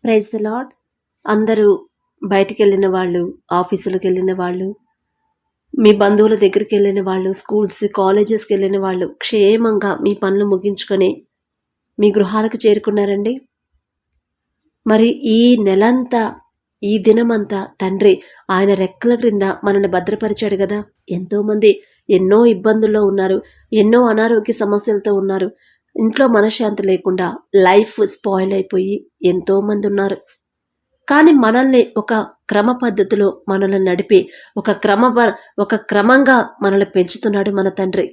Praise the lord. అందరూ బయటికి వెళ్ళిన వాళ్ళు, ఆఫీసులకు వెళ్ళిన వాళ్ళు, మీ బంధువుల దగ్గరికి వెళ్ళిన వాళ్ళు, స్కూల్స్ కాలేజెస్కి వెళ్ళిన వాళ్ళు క్షేమంగా మీ పనులు ముగించుకొని మీ గృహాలకు చేరుకున్నారండి. మరి ఈ నెలంతా, ఈ దినమంతా తండ్రి ఆయన రెక్కల క్రింద మనల్ని భద్రపరిచాడు కదా. ఎంతోమంది ఎన్నో ఇబ్బందుల్లో ఉన్నారు, ఎన్నో అనారోగ్య సమస్యలతో ఉన్నారు, ఇంట్లో మనశ్శాంతి లేకుండా లైఫ్ స్పాయిల్ అయిపోయి ఎంతోమంది ఉన్నారు. కానీ మనల్ని ఒక క్రమ పద్ధతిలో మనల్ని నడిపి ఒక క్రమంగా మనల్ని పెంచుతున్నాడు మన తండ్రి.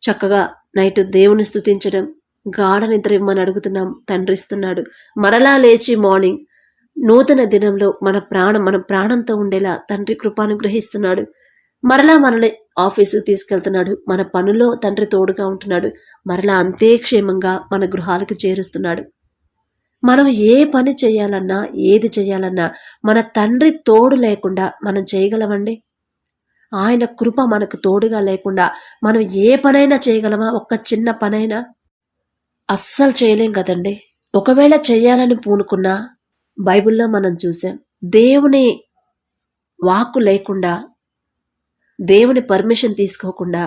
చక్కగా నైట్ దేవుని స్తుతించడం, గాఢ నిద్ర ఇమ్మని అడుగుతున్నాం, తండ్రి ఇస్తున్నాడు. మరలా లేచి మార్నింగ్ నూతన దినంలో మన ప్రాణంతో ఉండేలా తండ్రి కృపానుగ్రహిస్తున్నాడు. మరలా మనల్ని ఆఫీసుకు తీసుకెళ్తున్నాడు, మన పనుల్లో తండ్రి తోడుగా ఉంటున్నాడు. మరలా అంతే క్షేమంగా మన గృహాలకు చేరుస్తున్నాడు. మనం ఏ పని చేయాలన్నా, ఏది చేయాలన్నా మన తండ్రి తోడు లేకుండా మనం చేయగలమండి? ఆయన కృప మనకు తోడుగా లేకుండా మనం ఏ పనైనా చేయగలమా? ఒక్క చిన్న పనైనా అస్సలు చేయలేం కదండి. ఒకవేళ చేయాలని పూనుకున్నా, బైబిల్లో మనం చూసాం, దేవుని వాక్కు లేకుండా, దేవుని పర్మిషన్ తీసుకోకుండా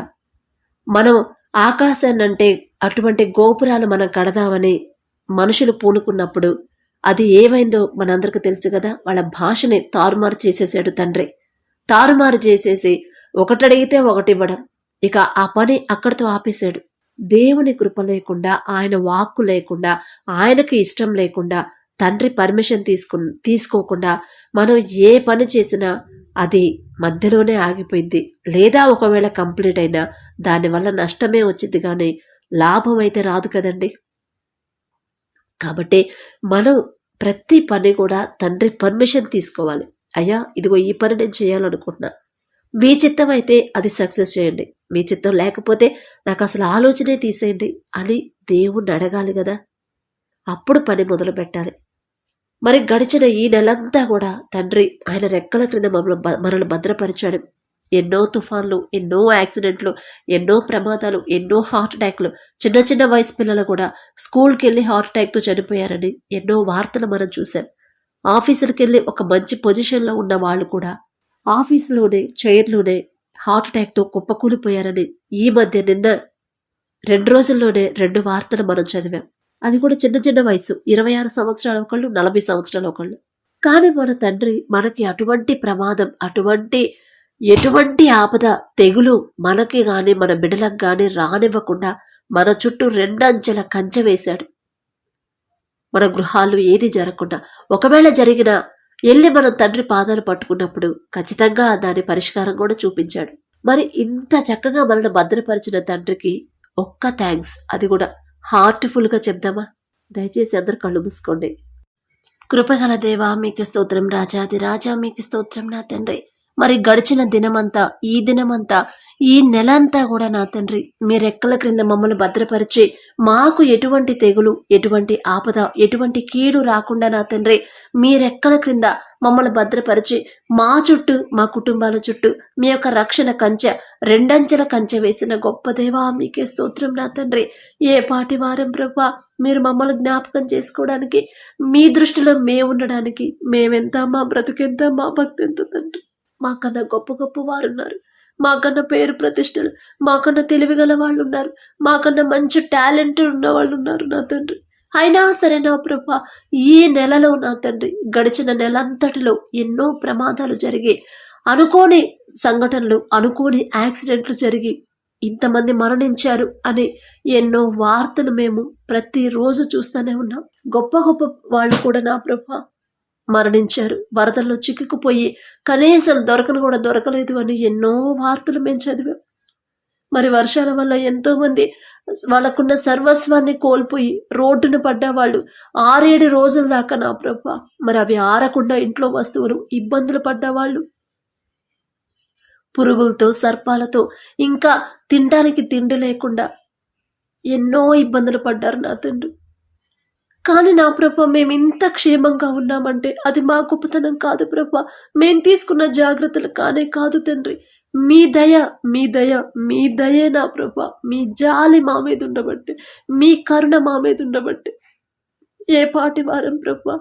మనం ఆకాశాన్నంటే అటువంటి గోపురాలు మనం కడదామని మనుషులు పూనుకున్నప్పుడు అది ఏమైందో మనందరికీ తెలుసు కదా. వాళ్ళ భాషని తారుమారు చేసేసాడు తండ్రి. తారుమారు చేసేసి ఒకటడిగితే ఒకటివ్వడం, ఇక ఆ పని అక్కడితో ఆపేశాడు. దేవుని కృప లేకుండా, ఆయన వాక్కు లేకుండా, ఆయనకి ఇష్టం లేకుండా, తండ్రి పర్మిషన్ తీసుకోకుండా మనం ఏ పని చేసినా అది మధ్యలోనే ఆగిపోయింది. లేదా ఒకవేళ కంప్లీట్ అయినా దానివల్ల నష్టమే వచ్చింది, కానీ లాభం అయితే రాదు కదండి. కాబట్టి మనం ప్రతి పని కూడా తండ్రి పర్మిషన్ తీసుకోవాలి. అయ్యా, ఇదిగో ఈ పని నేను చేయాలనుకుంటున్నా, మీ చిత్తం అయితే అది సక్సెస్ చేయండి, మీ చిత్తం లేకపోతే నాకు అసలు ఆలోచనే తీసేయండి అని దేవుణ్ణి అడగాలి కదా. అప్పుడు పని మొదలు పెట్టాలి. మరి గడిచిన ఈ నెలంతా కూడా తండ్రి ఆయన రెక్కల క్రింద మనల్ని భద్రపరిచాడు. ఎన్నో తుఫాన్లు, ఎన్నో యాక్సిడెంట్లు, ఎన్నో ప్రమాదాలు, ఎన్నో హార్ట్ అటాక్లు, చిన్న చిన్న వయసు పిల్లలు కూడా స్కూల్కి వెళ్ళి హార్ట్ అటాక్తో చనిపోయారని ఎన్నో వార్తలు మనం చూసాం. ఆఫీసులకు వెళ్ళి ఒక మంచి పొజిషన్లో ఉన్న వాళ్ళు కూడా ఆఫీసులోనే చైర్లోనే హార్ట్ అటాక్తో కుప్పకూలిపోయారని ఈ మధ్య నిన్న 2 రోజుల్లోనే 2 వార్తలు మనం చదివాం. అది కూడా చిన్న చిన్న వయసు, 26 సంవత్సరాల ఒకళ్ళు, 40 సంవత్సరాల ఒకళ్ళు. కానీ మన తండ్రి మనకి అటువంటి ప్రమాదం, ఎటువంటి ఆపద తెగులు మనకి గాని మన బిడ్డలకు గాని రానివ్వకుండా మన చుట్టూ 2 అంచెల కంచె వేశాడు. మన గృహాలు ఏది జరగకుండా, ఒకవేళ జరిగినా వెళ్ళి మనం తండ్రి పాదాలు పట్టుకున్నప్పుడు ఖచ్చితంగా దాని పరిష్కారం కూడా చూపించాడు. మరి ఇంత చక్కగా మనల్ని భద్రపరిచిన తండ్రికి ఒక్క థ్యాంక్స్, అది కూడా హార్ట్ఫుల్గా చెప్దామా? దయచేసి అందరు కళ్ళు మూసుకోండి. కృపగల దేవా మీకు స్తోత్రం, రాజాది రాజా మీకు స్తోత్రం నా తండ్రి. మరి గడిచిన దినమంతా, ఈ దినమంతా, ఈ నెల అంతా కూడా నా తండ్రి మీ రెక్కల క్రింద మమ్మల్ని భద్రపరిచి మాకు ఎటువంటి తెగులు, ఎటువంటి ఆపద, ఎటువంటి కీడు రాకుండా నా తండ్రి మీ రెక్కల క్రింద మమ్మల్ని భద్రపరిచి మా చుట్టూ, మా కుటుంబాల చుట్టూ మీ యొక్క రక్షణ కంచె, 2 అంచెల కంచె వేసిన గొప్ప దేవా మీకే స్తోత్రం నా తండ్రి. ఏ పాటి వారం ప్రభా, మీరు మమ్మల్ని జ్ఞాపకం చేసుకోవడానికి, మీ దృష్టిలో మేము ఉండడానికి, మేమెంత, మా బ్రతుకెంత, మా భక్తి ఎంత తండ్రి. మాకన్నా గొప్ప గొప్ప వారు ఉన్నారు, మాకన్నా పేరు ప్రతిష్టలు, మాకన్నా తెలివిగల వాళ్ళు ఉన్నారు, మాకన్నా మంచి టాలెంట్ ఉన్న వాళ్ళు ఉన్నారు నా తండ్రి. అయినా సరే నా ప్రభా, ఈ నెలలో నా తండ్రి గడిచిన నెలంతటిలో ఎన్నో ప్రమాదాలు జరిగి, అనుకోని సంఘటనలు, అనుకోని యాక్సిడెంట్లు జరిగి ఇంతమంది మరణించారు అని ఎన్నో వార్తలు మేము ప్రతిరోజు చూస్తూనే ఉన్నాం. గొప్ప గొప్ప వాళ్ళు కూడా నా ప్రభా మరణించారు, వరదల్లో చిక్కుకుపోయి కనీసం దొరకలేదు అని ఎన్నో వార్తలు మేము చదివాం. మరి వర్షాల వల్ల ఎంతో మంది వాళ్ళకున్న సర్వస్వాన్ని కోల్పోయి రోడ్డున పడ్డవాళ్ళు 6-7 రోజుల దాకా నా ప్రభా, మరి అవి ఆరకుండా ఇంట్లో వస్తువులు ఇబ్బందులు పడ్డవాళ్ళు, పురుగులతో, సర్పాలతో, ఇంకా తినడానికి తిండి లేకుండా ఎన్నో ఇబ్బందులు పడ్డారు నా తండ్రి. కానీ నా ప్రభా, మేము ఇంత క్షేమంగా ఉన్నామంటే అది మా గొప్పతనం కాదు ప్రభా, మేము తీసుకున్న జాగ్రత్తలు కానే కాదు తండ్రి. మీ దయే నా ప్రభా, మీ జాలి మా మీద ఉండబట్టి, మీ కరుణ మా మీద ఉండబట్టి ఏ పాటి వారం ప్రభా.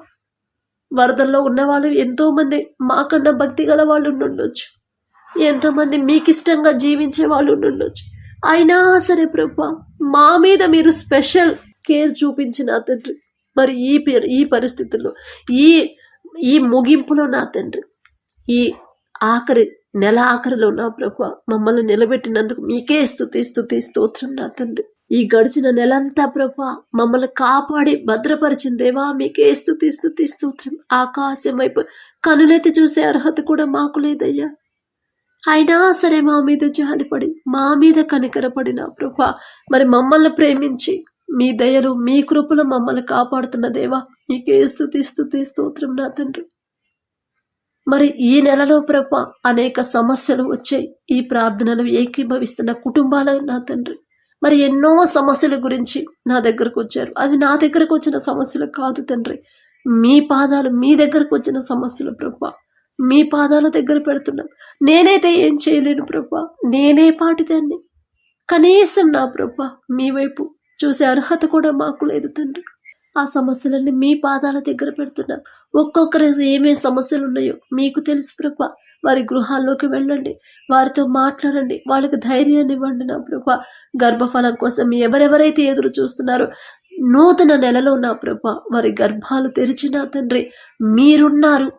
వరదల్లో ఉన్నవాళ్ళు ఎంతోమంది మాకన్నా భక్తి గల వాళ్ళు ఉండొచ్చు, ఎంతోమంది మీకు ఇష్టంగా జీవించే వాళ్ళు ఉండొచ్చు. అయినా సరే ప్రభా, మా మీద మీరు స్పెషల్ కేర్ చూపించిన తండ్రి. మరి ఈ పరిస్థితుల్లో ఈ ముగింపులో నా తండ్రి, ఈ నెల ఆఖరిలో నా ప్రభా మమ్మల్ని నిలబెట్టినందుకు మీకే స్తుతి స్తోత్రం నా తండ్రి. ఈ గడిచిన నెలంతా ప్రభా మమ్మల్ని కాపాడి భద్రపరిచిన దేవా మీకే స్తుతి స్తోత్రం. ఆకాశం వైపు కనులెత్తి చూసే అర్హత కూడా మాకు లేదయ్యా. అయినా సరే మా మీద జాలిపడి, మా మీద కనికరపడిన ప్రభా, మరి మమ్మల్ని ప్రేమించి మీ దయలు మీ కృపలో మమ్మల్ని కాపాడుతున్న దేవా మీకే స్తుతి స్తోత్రం నా తండ్రి. మరి ఈ నెలలో ప్రభా అనేక సమస్యలు వచ్చాయి. ఈ ప్రార్థనలు ఏకీభవిస్తున్న కుటుంబాలు నా తండ్రి, మరి ఎన్నో సమస్యల గురించి నా దగ్గరకు వచ్చారు. అది నా దగ్గరకు వచ్చిన సమస్యలు కాదు తండ్రి, మీ పాదాలు మీ దగ్గరకు వచ్చిన సమస్యలు ప్రభా. మీ పాదాల దగ్గర పెడుతున్నాం. నేనైతే ఏం చేయలేను ప్రభా, నేనే పాటిదాన్ని. కనీసం నా ప్రభా మీ వైపు చూసే అర్హత కూడా మాకు లేదు తండ్రి. ఆ సమస్యలన్నీ మీ పాదాల దగ్గర పెడుతున్నాం. ఒక్కొక్కరి ఏమేమి సమస్యలు ఉన్నాయో మీకు తెలుసు ప్రభా. వారి గృహాల్లోకి వెళ్ళండి, వారితో మాట్లాడండి, వాళ్ళకి ధైర్యాన్ని ఇవ్వండి నా ప్రభా. గర్భఫలం కోసం ఎవరెవరైతే ఎదురు చూస్తున్నారో నూతన నెలలో నా ప్రభా వారి గర్భాలు తెరిచిన తండ్రి మీరున్నారు.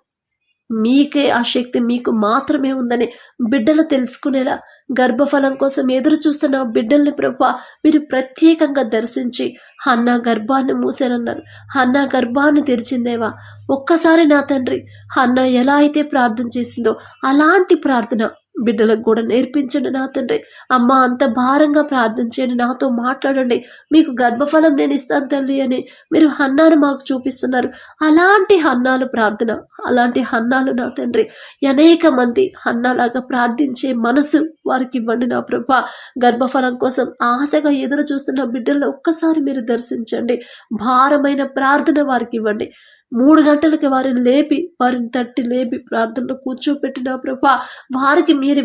మీకే ఆ శక్తి మీకు మాత్రమే ఉందని బిడ్డలు తెలుసుకునేలా గర్భఫలం కోసం ఎదురు చూస్తున్న బిడ్డల్ని ప్రభా మీరు ప్రత్యేకంగా దర్శించి హన్నా గర్భాన్ని మూసారన్నారు. హన్నా గర్భాన్ని తెరిచిందేవా. ఒక్కసారి నా తండ్రి హన్నా ఎలా అయితే ప్రార్థన చేసిందో అలాంటి ప్రార్థన బిడ్డలకు కూడా నేర్పించండి నా తండ్రి. అమ్మ అంత భారంగా ప్రార్థన చేయండి, నాతో మాట్లాడండి, మీకు గర్భఫలం నేను ఇస్తాను తల్లి అని మీరు హన్నాను మాకు చూపిస్తున్నారు. అలాంటి హన్నాలు ప్రార్థన, అలాంటి హన్నాలు నా తండ్రి అనేక మంది హన్నాలాగా ప్రార్థించే మనసు వారికి ఇవ్వండి నా ప్రభా. గర్భఫలం కోసం ఆశగా ఎదురు చూస్తున్న బిడ్డలను ఒక్కసారి మీరు దర్శించండి. భారమైన ప్రార్థన వారికి ఇవ్వండి. 3 గంటలకి వారిని తట్టి లేపి ప్రార్థనలో కూర్చోపెట్టిన ప్రభా వారికి మీరు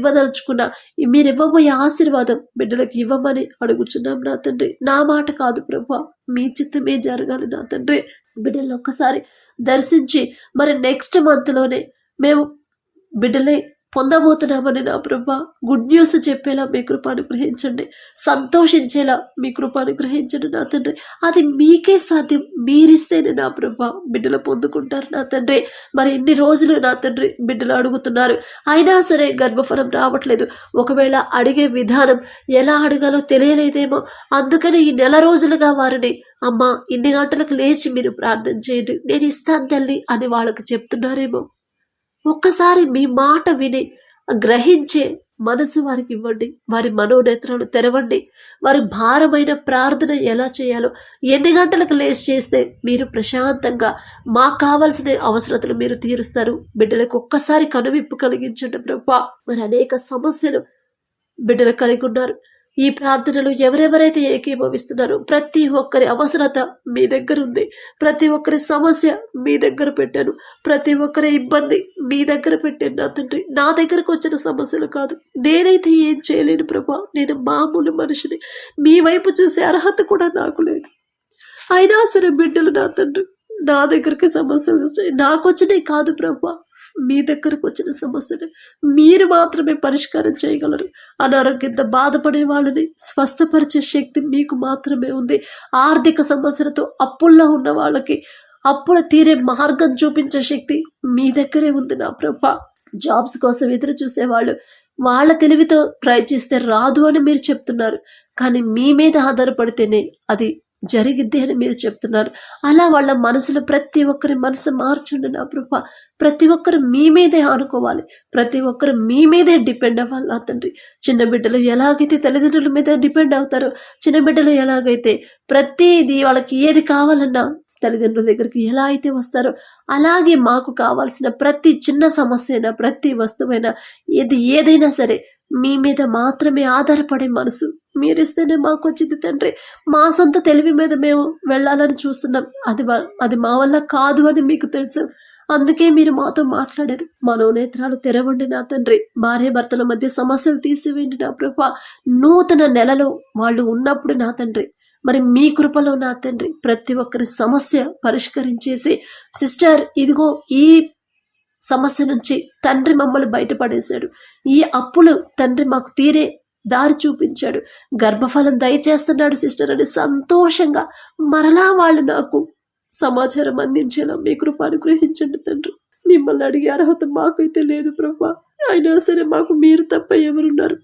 ఇవ్వబోయే ఆశీర్వాదం బిడ్డలకు ఇవ్వమని అడుగుచున్నాం నా తండ్రి. నా మాట కాదు ప్రభా, మీ చిత్తమే జరగాలి నా తండ్రి. బిడ్డలను ఒక్కసారి దర్శించి మరి నెక్స్ట్ మంత్లోనే మేము బిడ్డలే పొందబోతున్నామని నా ప్రభా గుడ్ న్యూస్ చెప్పేలా మీ కృప అనుగ్రహించండి. సంతోషించేలా మీ కృప అనుగ్రహించండి నా తండ్రి. అది మీకే సాధ్యం. మీరిస్తేనే నా ప్రభా బిడ్డలు పొందుకుంటారు నా తండ్రి. మరి ఇన్ని రోజులు నా తండ్రి బిడ్డలు అడుగుతున్నారు, అయినా సరే గర్భఫలం రావట్లేదు. ఒకవేళ అడిగే విధానం ఎలా అడగాలో తెలియలేదేమో, అందుకని ఈ నెల రోజులుగా వారిని అమ్మ ఇన్ని గంటలకు లేచి మీరు ప్రార్థన చేయండి, నేను ఇస్తాను తల్లి అని వాళ్ళకి చెప్తున్నారేమో. ఒక్కసారి మీ మాట విని గ్రహించే మనసు వారికి ఇవ్వండి. వారి మనోనేత్రాలు తెరవండి. వారి భారమైన ప్రార్థన ఎలా చేయాలో, ఎన్ని గంటలకు లేచి చేస్తే మీరు ప్రశాంతంగా మాకు కావాల్సిన అవసరతలు మీరు తీరుస్తారు. బిడ్డలకు ఒక్కసారి కనువిప్పు కలిగించండి ప్రభా. మరి అనేక సమస్యలు బిడ్డలు కలిగి ఉన్నారు. ఈ ప్రార్థనలు ఎవరెవరైతే ఏకీభవిస్తున్నారో ప్రతి ఒక్కరి అవసరత మీ దగ్గర ఉంది. ప్రతి ఒక్కరి సమస్య మీ దగ్గర పెట్టాను. ప్రతి ఒక్కరి ఇబ్బంది మీ దగ్గర పెట్టాను నా తండ్రి. నా దగ్గరకు వచ్చిన సమస్యలు కాదు, నేనైతే ఏం చేయలేను ప్రభా. నేను మామూలు మనిషిని. మీ వైపు చూసే అర్హత కూడా నాకు లేదు. అయినా సరే బిడ్డలు నా తండ్రి నా దగ్గరికి సమస్యలు వస్తాయి. నాకు వచ్చినాయి కాదు ప్రభా, మీ దగ్గరకు వచ్చిన సమస్యలు మీరు మాత్రమే పరిష్కారం చేయగలరు. అనారోగ్యంతో బాధపడే వాళ్ళని స్వస్థపరిచే శక్తి మీకు మాత్రమే ఉంది. ఆర్థిక సమస్యలతో అప్పుల్లో ఉన్న వాళ్ళకి అప్పులు తీరే మార్గం చూపించే శక్తి మీ దగ్గరే ఉంది నా ప్రభా. జాబ్స్ కోసం ఎదురు చూసేవాళ్ళు వాళ్ళ తెలివితో ట్రై చేస్తే రాదు అని మీరు చెప్తున్నారు, కానీ మీ మీద ఆధారపడితేనే అది జరిగిద్ది అని మీరు చెప్తున్నారు. అలా వాళ్ళ మనసులో ప్రతి ఒక్కరి మనసు మార్చండి నా ప్రభా. ప్రతి ఒక్కరు మీ మీదే ఆనుకోవాలి, ప్రతి ఒక్కరు మీ మీదే డిపెండ్ అవ్వాలి నా తండ్రి. చిన్న బిడ్డలు ఎలాగైతే తల్లిదండ్రుల మీద డిపెండ్ అవుతారో, చిన్న బిడ్డలు ఎలాగైతే ప్రతిదీ వాళ్ళకి ఏది కావాలన్నా తల్లిదండ్రుల దగ్గరికి ఎలా అయితే వస్తారో, అలాగే మాకు కావాల్సిన ప్రతి చిన్న సమస్య అయినా ప్రతి వస్తువైనా ఏదైనా సరే మీ మీద మాత్రమే ఆధారపడే మనసు మీరిస్తేనే మాకు వచ్చింది తండ్రి. మా సొంత తెలివి మీద మేము వెళ్ళాలని చూస్తున్నాం, అది మా వల్ల కాదు అని మీకు తెలుసు. అందుకే మీరు మాతో మాట్లాడారు. మనోనేత్రాలు తెరవండి నా తండ్రి. భార్య భర్తల మధ్య సమస్యలు తీసివేయండి నా ప్రభా. నూతన నెలలో వాళ్ళు ఉన్నప్పుడు నా తండ్రి మరి మీ కృపలో నా తండ్రి ప్రతి ఒక్కరి సమస్య పరిష్కరించేసి, సిస్టర్ ఇదిగో ఈ సమస్య నుంచి తండ్రి మమ్మల్ని బయటపడేశాడు, ఈ అప్పులు తండ్రి మాకు తీరే దారి చూపించాడు, గర్భఫలం దయచేస్తున్నాడు సిస్టర్ అని సంతోషంగా మరలా వాళ్ళు నాకు సమాచారం అందించేలా మీ కృప అనుగ్రహించండి తండ్రి. మిమ్మల్ని అడిగే అర్హత మాకైతే లేదు ప్రభా, అయినా సరే మాకు మీరు తప్ప ఎవరున్నారు?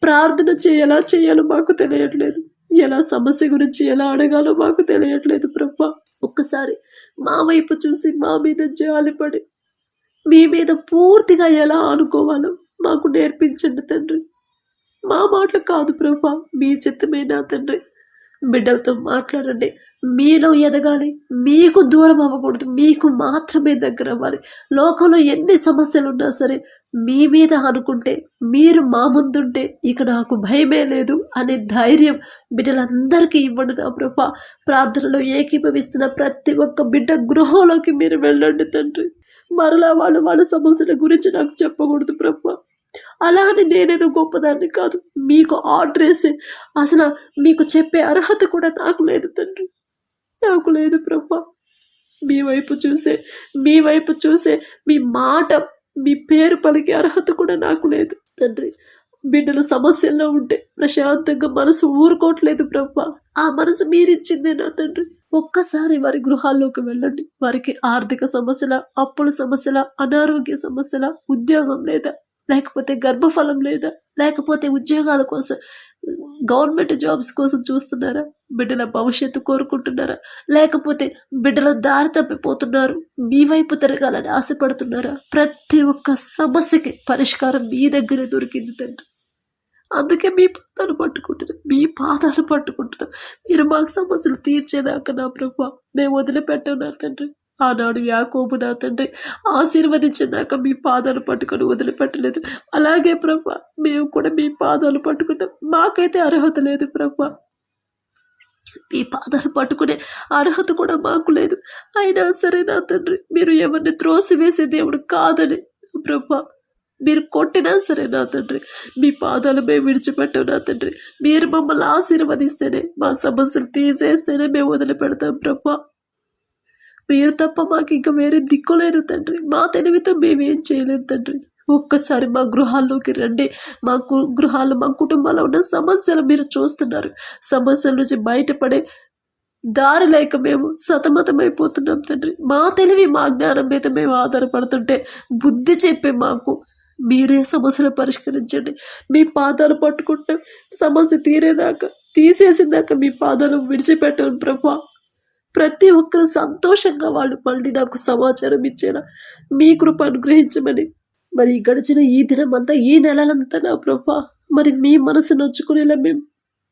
ప్రార్థన ఎలా చేయాలో మాకు తెలియట్లేదు, ఎలా సమస్య గురించి ఎలా అడగాలో మాకు తెలియట్లేదు ప్రభా. ఒక్కసారి మా వైపు చూసి మా మీద జాలిపడి మీ మీద పూర్తిగా ఎలా ఆనుకోవాలో మాకు నేర్పించండి తండ్రి. మా మాటలు కాదు ప్రభా, మీ చిత్తమేనా తండ్రి. బిడ్డలతో మాట్లాడండి, మీలో ఎదగాలి, మీకు దూరం అవ్వకూడదు, మీకు మాత్రమే దగ్గర అవ్వాలి. లోకంలో ఎన్ని సమస్యలు ఉన్నా సరే మీ మీద అనుకుంటే, మీరు మా ముందుంటే ఇక నాకు భయమే లేదు అనే ధైర్యం బిడ్డలందరికీ ఇవ్వండి నా ప్రభా. ప్రార్థనలో ఏకీభవిస్తున్న ప్రతి ఒక్క బిడ్డ గృహంలోకి మీరు వెళ్ళండి తండ్రి. మరలా వాళ్ళ సమస్యల గురించి నాకు చెప్పకూడదు ప్రభా. అలా అని నేనేదో గొప్పదాన్ని కాదు, మీకు ఆర్డర్ వేసే అసలు మీకు చెప్పే అర్హత కూడా నాకు లేదు తండ్రి, నాకు లేదు ప్రభా. మీ వైపు చూసే మీ మాట, మీ పేరు పలికే అర్హత కూడా నాకు లేదు తండ్రి. బిడ్డలు సమస్యల్లో ఉంటే ప్రశాంతంగా మనసు ఊరుకోవట్లేదు ప్రభా. ఆ మనసు మీరిచ్చిందే నా తండ్రి. ఒక్కసారి వారి గృహాల్లోకి వెళ్ళండి. వారికి ఆర్థిక సమస్యల, అప్పుల సమస్యల, అనారోగ్య సమస్యల, ఉద్యోగం లేదా, లేకపోతే గర్భఫలం లేదా, లేకపోతే ఉద్యోగాల కోసం గవర్నమెంట్ జాబ్స్ కోసం చూస్తున్నారా, బిడ్డల భవిష్యత్తు కోరుకుంటున్నారా, లేకపోతే బిడ్డల దారి తప్పిపోతున్నారు, మీ వైపు తిరగాలని ఆశపడుతున్నారా? ప్రతి ఒక్క సమస్యకి పరిష్కారం మీ దగ్గరే దొరికింది తండ్రి. అందుకే మీ పాదాలు పట్టుకుంటున్నా. మీరు మాకు సమస్యలు తీర్చేదాకా నా ప్రభా మేము వదిలిపెట్టాం నా తండ్రి. ఆనాడు యాకోబు నా తండ్రి ఆశీర్వదించేదాకా మీ పాదాలు పట్టుకొని వదిలిపెట్టలేదు. అలాగే ప్రభా మేము కూడా మీ పాదాలు పట్టుకున్నాం. మాకైతే అర్హత లేదు ప్రభా, మీ పాదాలు పట్టుకునే అర్హత కూడా మాకు లేదు. అయినా సరే నా తండ్రి, మీరు ఎవరిని త్రోసివేసే దేవుడు కాదని ప్రభా, మీరు కొట్టినా సరే నా తండ్రి మీ పాదాలు మేము విడిచిపెట్టాం నా తండ్రి. మీరు మమ్మల్ని ఆశీర్వదిస్తేనే, మా సమస్యలు తీసేస్తేనే మేము వదిలిపెడతాం ప్రభా. మీరు తప్ప మాకు ఇంకా వేరే దిక్కు లేదు తండ్రి. మా తెలివితో మేమేం చేయలేము తండ్రి. ఒక్కసారి మా గృహాల్లోకి రండి. మా కుటుంబాల్లో ఉన్న సమస్యలు మీరు చూస్తున్నారు. సమస్యల నుంచి బయటపడే దారి లేక మేము సతమతమైపోతున్నాం తండ్రి. మా తెలివి, మా జ్ఞానం మీద మేము ఆధారపడుతుంటే బుద్ధి చెప్పే మాకు మీరే సమస్యలు పరిష్కరించండి. మీ పాదాలు పట్టుకుంటాం, సమస్య తీరేదాకా, తీసేసిందాకా మీ పాదాలు విడిచిపెట్టాను ప్రభా. ప్రతి ఒక్కరు సంతోషంగా వాళ్ళు మళ్ళీ నాకు సమాచారం ఇచ్చేలా మీ కృప అనుగ్రహించమని, మరి గడిచిన ఈ దినం అంతా, ఈ నెలలంతా నా ప్రభా, మరి మీ మనసు నొచ్చుకునేలా మేము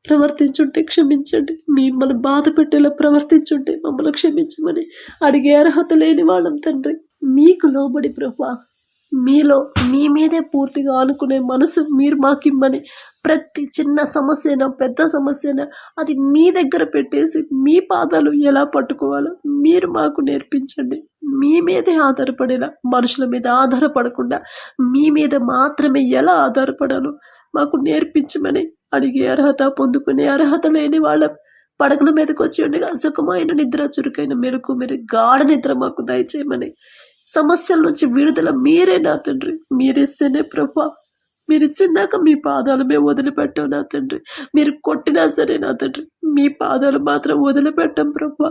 ప్రవర్తించుంటే క్షమించండి, మిమ్మల్ని బాధ పెట్టేలా ప్రవర్తించుంటే మమ్మల్ని క్షమించమని అడిగే అర్హత లేని వాళ్ళం తండ్రి. మీకు లోబడి ప్రభా, మీలో మీ మీదే పూర్తిగా ఆనుకునే మనసు మీరు మాకిమ్మని, ప్రతి చిన్న సమస్యనా పెద్ద సమస్యనా అది మీ దగ్గర పెట్టేసి మీ పాదాలు ఎలా పట్టుకోవాలో మీరు మాకు నేర్పించండి. మీ మీదే ఆధారపడేలా, మనుషుల మీద ఆధారపడకుండా మీ మీద మాత్రమే ఎలా ఆధారపడాలో మాకు నేర్పించమని అడిగే అర్హత, పొందుకునే అర్హత లేని వాళ్ళ పడగల మీదకి వచ్చి ఉండగా సుఖమైన నిద్ర, చురుకైన మెలకు, మీరు గాఢ నిద్ర మాకు దయచేయమని, సమస్యల నుంచి విడుదల మీరే నా తండ్రి. మీరిస్తేనే ప్రభా, మీరు ఇచ్చిందాక మీ పాదాలు మేము వదిలిపెట్టాం నా తండ్రి. మీరు కొట్టినా సరే నా తండ్రి, మీ పాదాలు మాత్రం వదిలిపెట్టాం ప్రభా.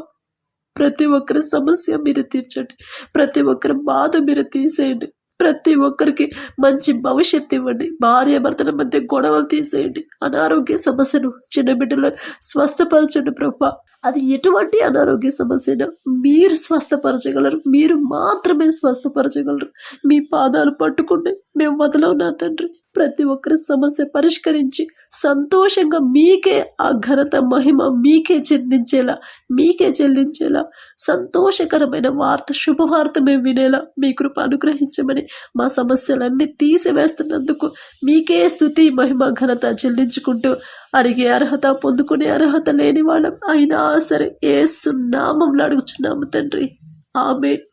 ప్రతి ఒక్కరి సమస్య మీరు తీర్చండి, ప్రతి ఒక్కరి బాధ మీరు తీసేయండి, ప్రతి ఒక్కరికి మంచి భవిష్యత్తు ఇవ్వండి. భార్య భర్తల మధ్య గొడవలు తీసేయండి, అనారోగ్య సమస్యను చిన్న బిడ్డలు స్వస్థపరచండి ప్రభా. అది ఎటువంటి అనారోగ్య సమస్యను మీరు స్వస్థపరచగలరు, మీరు మాత్రమే స్వస్థపరచగలరు. మీ పాదాలు పట్టుకుంటే మేము వదలవు నా తండ్రి. ప్రతి ఒక్కరి సమస్య పరిష్కరించి సంతోషంగా మీకే ఆ ఘనత, మహిమ మీకే చెల్లించేలా సంతోషకరమైన వార్త, శుభవార్త మేము వినేలా మీ కృప అనుగ్రహించమని, మా సమస్యలన్నీ తీసివేస్తున్నందుకు మీకే స్తుతి, మహిమ, ఘనత చెల్లించుకుంటూ అడిగే అర్హత, పొందుకునే అర్హత లేని వాళ్ళం అయినా సరే యేసు నామములో అడుగుచున్నాము తండ్రి. ఆమేన్.